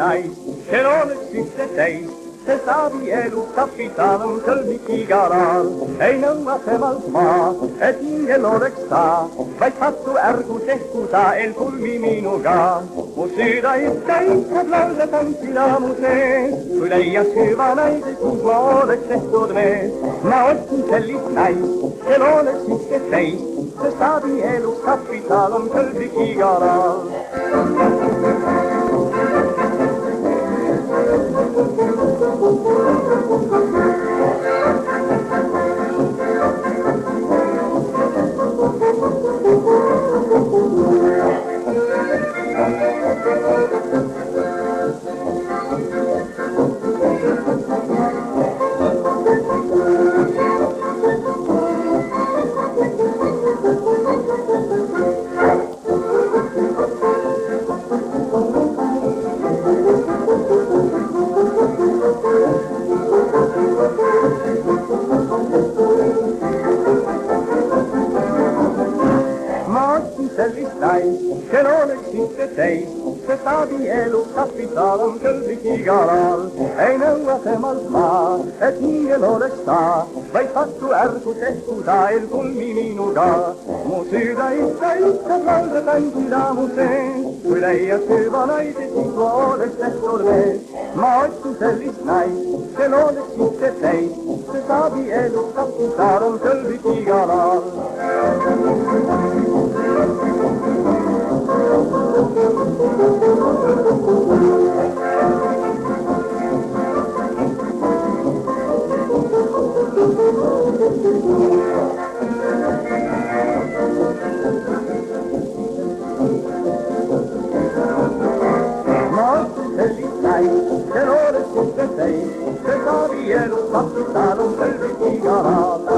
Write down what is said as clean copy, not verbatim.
Nais, kel oleks ühte täis, see saadi elu kapital on kõlblik igaral. Ei nõua temalt maa, et hingel oleks ta, vaid sattu ärgu tehku ta el kulmi minuga. Mu süda ikka laulda tantsida mu sees, kui leiaks hüva naise, kus ma oleks tehtud mees. Ma otsin sellist nais, kel oleks ühte täis, see saadi elu kapital on kõlblik igaral. Sellist nais, kel oleks ühte täis, see saadi elu kapital on kõlblik igaral. Ei nõua temalt maa, et hingel oleks ta, vaid sattu ärgu tehku ta el kulmi minuga. Mu süda ikka laulda tantsida mu sees, kui leiaks hüva naise, siis ma oleks tehtud mees. Ma otsin sellist nais, kel oleks ühte täis, see saadi elu kapital on kõlblik igaral. Se sabi elu kapital on kõlblik igaral.